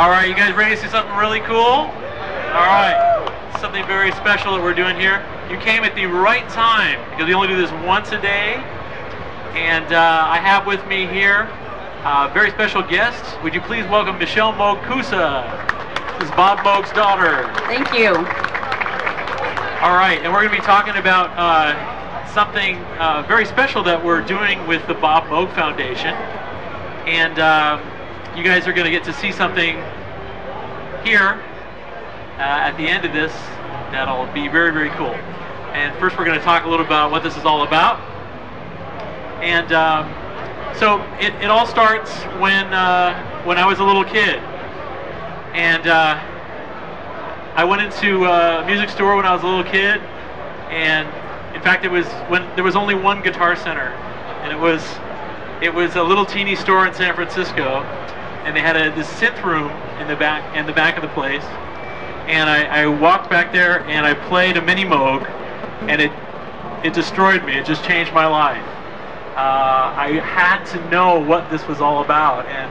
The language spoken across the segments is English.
All right, you guys ready to see something really cool? All right, something very special that we're doing here. You came at the right time because we only do this once a day. And I have with me here a very special guest. Would you please welcome Michelle Moog Kusa? This is Bob Moog's daughter. Thank you. All right, and we're going to be talking about something very special that we're doing with the Bob Moog Foundation. And you guys are going to get to see something here at the end of this that'll be very, very cool. And first we're going to talk a little about what this is all about. And so it all starts when I was a little kid. And I went into a music store when I was a little kid. And in fact, it was when there was only one Guitar Center. And it was a little teeny store in San Francisco. And they had this synth room in the back of the place. And I walked back there and I played a mini Moog, and it destroyed me. It just changed my life. I had to know what this was all about, and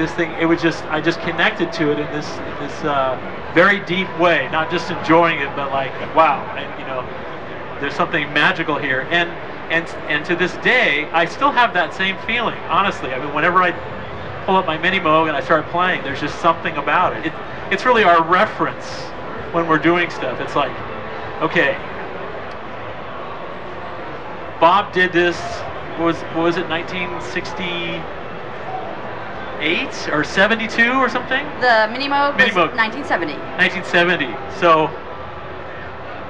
this thing, I just connected to it in this very deep way, not just enjoying it, but like, wow, there's something magical here. And to this day, I still have that same feeling, honestly. I mean, whenever I pull up my mini Moog and I start playing, there's just something about it. It's really our reference when we're doing stuff. It's like, okay, Bob did this, what was it, 1968 or 72 or something? The mini Moog was 1970. 1970. So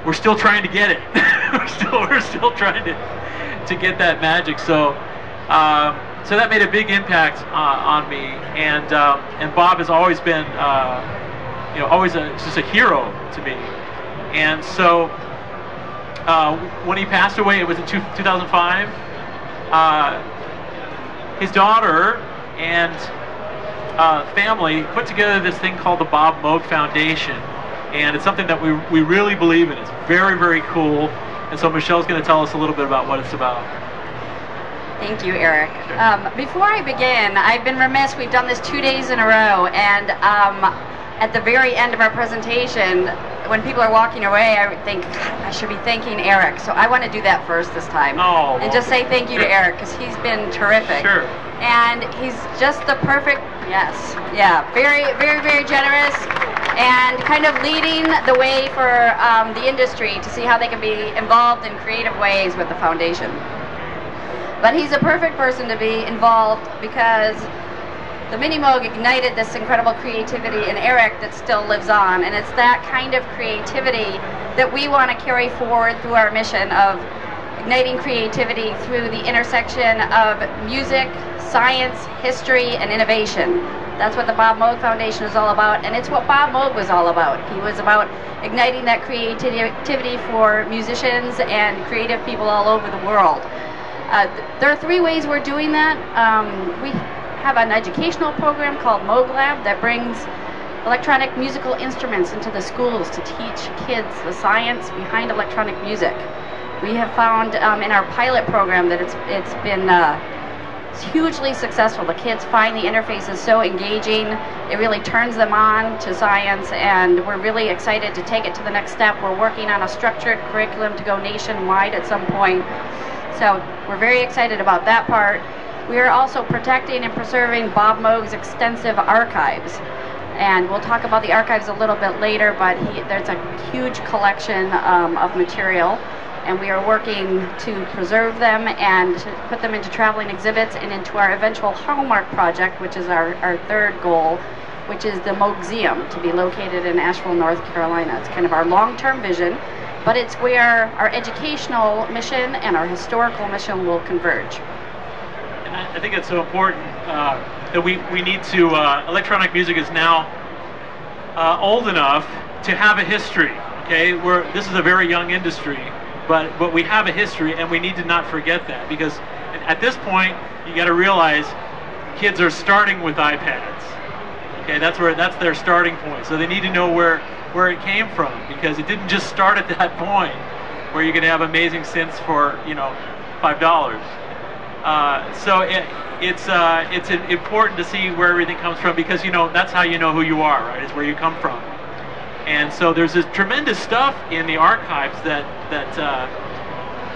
we're still trying to get it. we're still trying to get that magic. So so that made a big impact on me, and Bob has always been, always just a hero to me. And so when he passed away, it was in 2005. His daughter and family put together this thing called the Bob Moog Foundation, and it's something that we really believe in. It's very, very cool. And so Michelle's going to tell us a little bit about what it's about. Thank you, Eric. Before I begin, I've been remiss. We've done this 2 days in a row, and at the very end of our presentation, when people are walking away, I would think I should be thanking Eric. So I want to do that first this time, and just say thank you to Eric, because he's been terrific. Sure. And he's just the perfect, very, very, very generous, and kind of leading the way for the industry to see how they can be involved in creative ways with the foundation. But he's a perfect person to be involved because the mini Moog ignited this incredible creativity in Eric that still lives on, and it's that kind of creativity that we want to carry forward through our mission of igniting creativity through the intersection of music, science, history, and innovation. That's what the Bob Moog Foundation is all about, and it's what Bob Moog was all about. He was about igniting that creativity for musicians and creative people all over the world. There are 3 ways we're doing that. We have an educational program called Moog Lab that brings electronic musical instruments into the schools to teach kids the science behind electronic music. We have found in our pilot program that it's been hugely successful. The kids find the interfaces so engaging. It really turns them on to science, and we're really excited to take it to the next step. We're working on a structured curriculum to go nationwide at some point. So we're very excited about that part. We are also protecting and preserving Bob Moog's extensive archives. And we'll talk about the archives a little bit later, but there's a huge collection of material, and we are working to preserve them and to put them into traveling exhibits and into our eventual Hallmark project, which is our 3rd goal, which is the Moogseum, to be located in Asheville, North Carolina. It's kind of our long-term vision, but it's where our educational mission and our historical mission will converge. And I think it's so important that we need to, electronic music is now old enough to have a history, okay? This is a very young industry, but we have a history, and we need to not forget that, because at this point, you got to realize kids are starting with iPads, okay? That's their starting point, so they need to know where it came from, because it didn't just start at that point where you can have amazing synths for, $5. So it's important to see where everything comes from, because that's how you know who you are, right? Is where you come from. And so there's this tremendous stuff in the archives that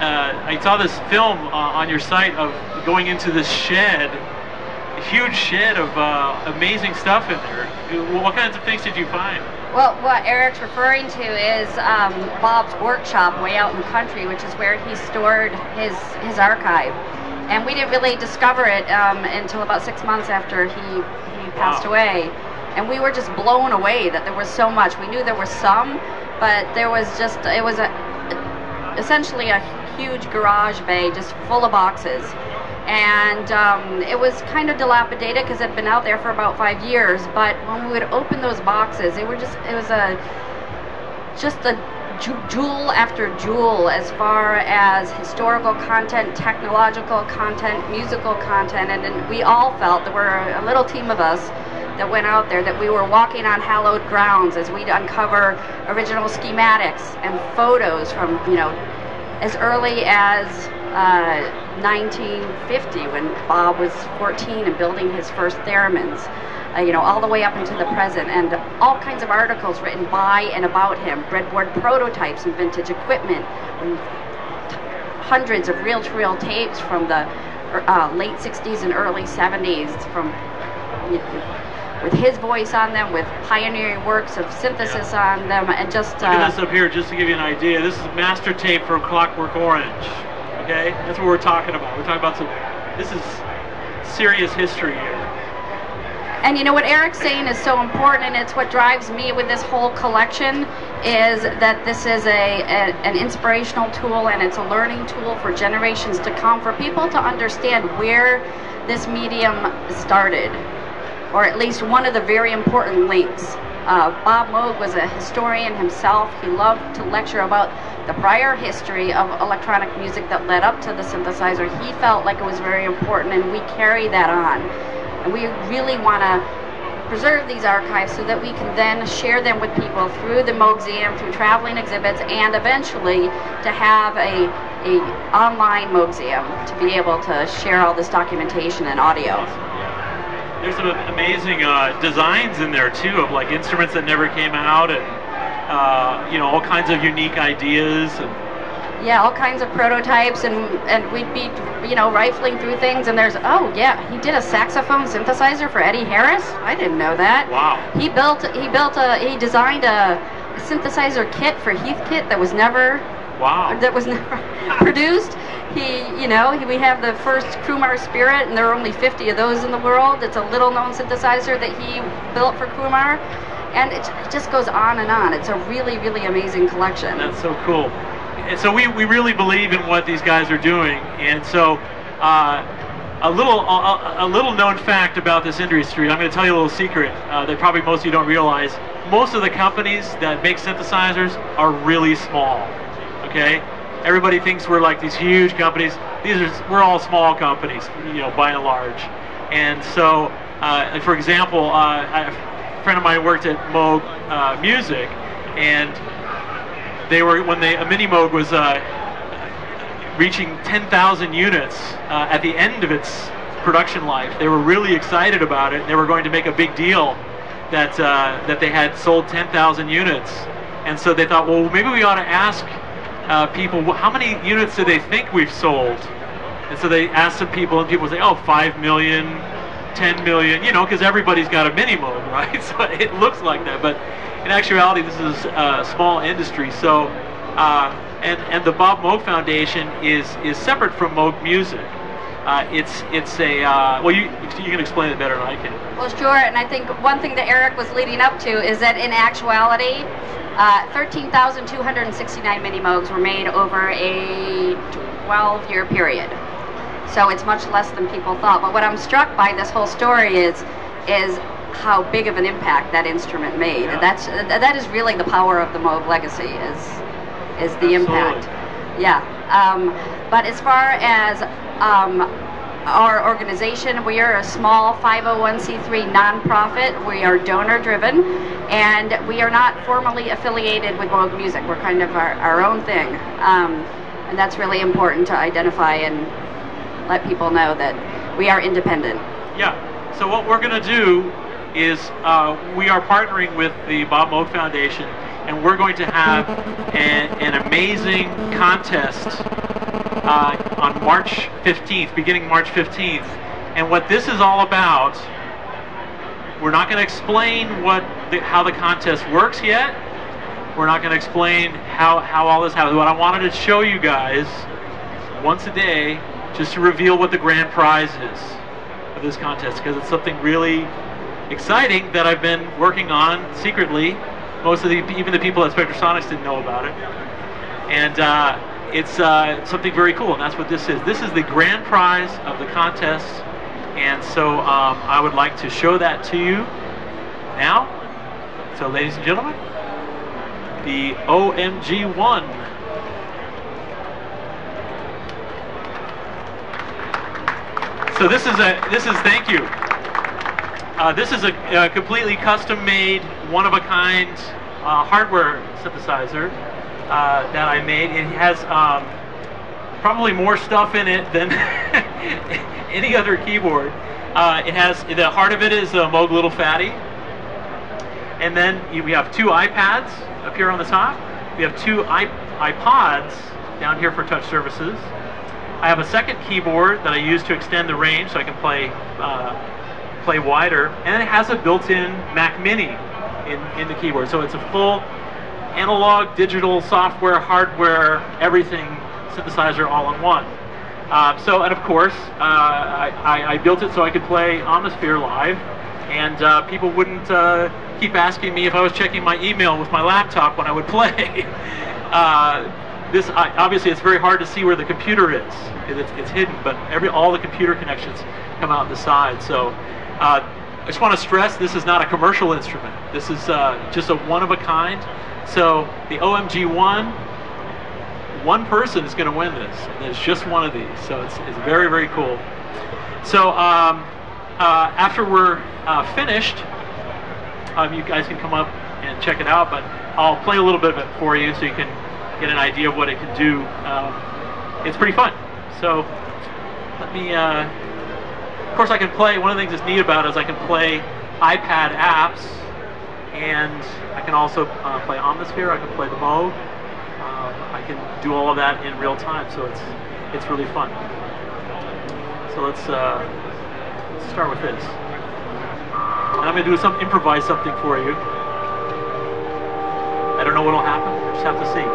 I saw this film on your site of going into this shed, a huge shed of amazing stuff in there. What kinds of things did you find? Well, what Eric's referring to is Bob's workshop way out in the country, which is where he stored his archive. And we didn't really discover it until about 6 months after he passed away. And we were just blown away that there was so much. We knew there was some, but there was just, it was essentially a huge garage bay just full of boxes. And it was kind of dilapidated because it had been out there for about 5 years. But when we would open those boxes, it was just a jewel after jewel as far as historical content, technological content, musical content, and we all felt, there were a little team of us that went out there, that we were walking on hallowed grounds as we'd uncover original schematics and photos from, as early as 1950 when Bob was 14 and building his first theremins. All the way up into the present, and all kinds of articles written by and about him, breadboard prototypes and vintage equipment, and hundreds of reel-to-reel tapes from the late 60s and early 70s, with his voice on them, with pioneering works of synthesis on them, and just... Look at this up here, just to give you an idea. This is master tape for Clockwork Orange, okay? That's what we're talking about. We're talking about this is serious history here. And what Eric's saying is so important, and it's what drives me with this whole collection, is that this is an inspirational tool, and it's a learning tool for generations to come, for people to understand where this medium started, or at least one of the very important links. Bob Moog was a historian himself. He loved to lecture about the prior history of electronic music that led up to the synthesizer. He felt like it was very important, and we carry that on. And we really want to preserve these archives so that we can then share them with people through the Moogseum, through traveling exhibits, and eventually to have a online Moogseum to be able to share all this documentation and audio. There's some amazing designs in there too, of like instruments that never came out, and all kinds of unique ideas. Yeah, all kinds of prototypes, and we'd be, rifling through things, and there's, oh yeah, he did a saxophone synthesizer for Eddie Harris? I didn't know that. Wow. He designed a synthesizer kit for Heathkit that was never, produced. We have the first Krumar Spirit, and there are only 50 of those in the world. It's a little known synthesizer that he built for Krumar, and it just goes on and on. It's a really, really amazing collection. That's so cool. And so we really believe in what these guys are doing, and so a little known fact about this industry. I'm going to tell you a little secret that probably most of you don't realize. Most of the companies that make synthesizers are really small. Okay, everybody thinks we're like these huge companies. We're all small companies, by and large. And so, for example, a friend of mine worked at Moog Music, and when a Mini Moog was reaching 10,000 units at the end of its production life, they were really excited about it. They were going to make a big deal that they had sold 10,000 units, and so they thought, well, maybe we ought to ask people, how many units do they think we've sold? And so they asked some people, and people would say, oh, 5 million, 10 million, because everybody's got a Mini Moog, right? So it looks like that, but in actuality, this is a small industry. So, and the Bob Moog Foundation is separate from Moog Music. It's a well, you can explain it better than I can. Well, sure. And I think one thing that Eric was leading up to is that in actuality, 13,269 Mini Moogs were made over a 12-year period. So it's much less than people thought. But what I'm struck by this whole story is how big of an impact that instrument made. Yeah. That is really the power of the Moog legacy, is the impact. Yeah. But as far as our organization, we are a small 501c3 nonprofit. We are donor driven, and we are not formally affiliated with Moog Music. We're kind of our own thing, and that's really important to identify let people know that we are independent. Yeah. So what we're going to do is we are partnering with the Bob Moog Foundation, and we're going to have an amazing contest on March 15th, beginning March 15th. And what this is all about, we're not going to explain how the contest works yet. We're not going to explain how all this happens. What I wanted to show you guys once a day, just to reveal what the grand prize is of this contest, because it's something really exciting that I've been working on secretly. Most of even the people at Spectrasonics didn't know about it. And it's something very cool, and that's what this is. This is the grand prize of the contest, and so I would like to show that to you now. So ladies and gentlemen, the OMG1. So this is thank you. This is a completely custom-made, one-of-a-kind hardware synthesizer that I made. It has probably more stuff in it than any other keyboard. It has, the heart of it is a Moog Little Fatty, and then we have two iPads up here on the top. We have two iPods down here for touch services. I have a second keyboard that I use to extend the range so I can play wider, and it has a built-in Mac Mini in the keyboard. So it's a full analog, digital, software, hardware, everything synthesizer all in one. And of course, I built it so I could play Omnisphere live, and people wouldn't keep asking me if I was checking my email with my laptop when I would play. Obviously it's very hard to see where the computer is. It's hidden, but all the computer connections come out the side. So I just want to stress, this is not a commercial instrument. This is just a one-of-a-kind. So the OMG1, one person is going to win this, and it's just one of these. So it's very, very cool. So after we're finished, you guys can come up and check it out, but I'll play a little bit of it for you so you can get an idea of what it can do. It's pretty fun. So let me, of course I can play, one of the things that's neat about it is I can play iPad apps, and I can also play Omnisphere, I can play the Moog, I can do all of that in real time, so it's really fun. So let's start with this. And I'm going to do improvise something for you. I don't know what will happen, I just have to see.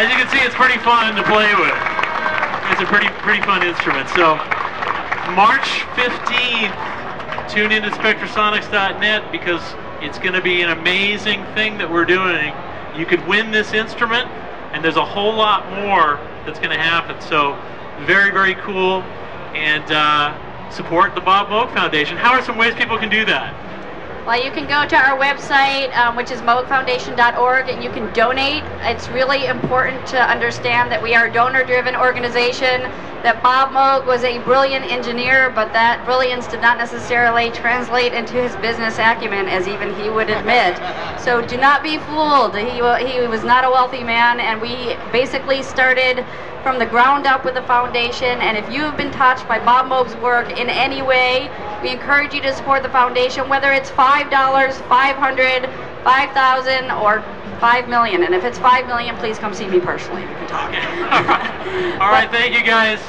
As you can see, it's pretty fun to play with. It's a pretty fun instrument. So, March 15th, tune into Spectrasonics.net because it's going to be an amazing thing that we're doing. You could win this instrument, and there's a whole lot more that's going to happen. So, very, very cool. And support the Bob Moog Foundation. How are some ways people can do that? Well, you can go to our website, which is moogfoundation.org, and you can donate. It's really important to understand that we are a donor-driven organization, that Bob Moog was a brilliant engineer, but that brilliance did not necessarily translate into his business acumen, as even he would admit. So do not be fooled. He was not a wealthy man, and we basically started from the ground up with the foundation. And if you have been touched by Bob Moog's work in any way, we encourage you to support the foundation, whether it's $5, $500, $5,000, or $5 million. And if it's $5 million, please come see me personally. We can talk. Okay. All right, thank you guys.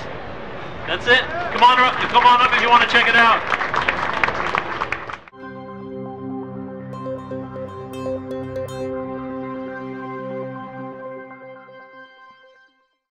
That's it. Come on up if you want to check it out.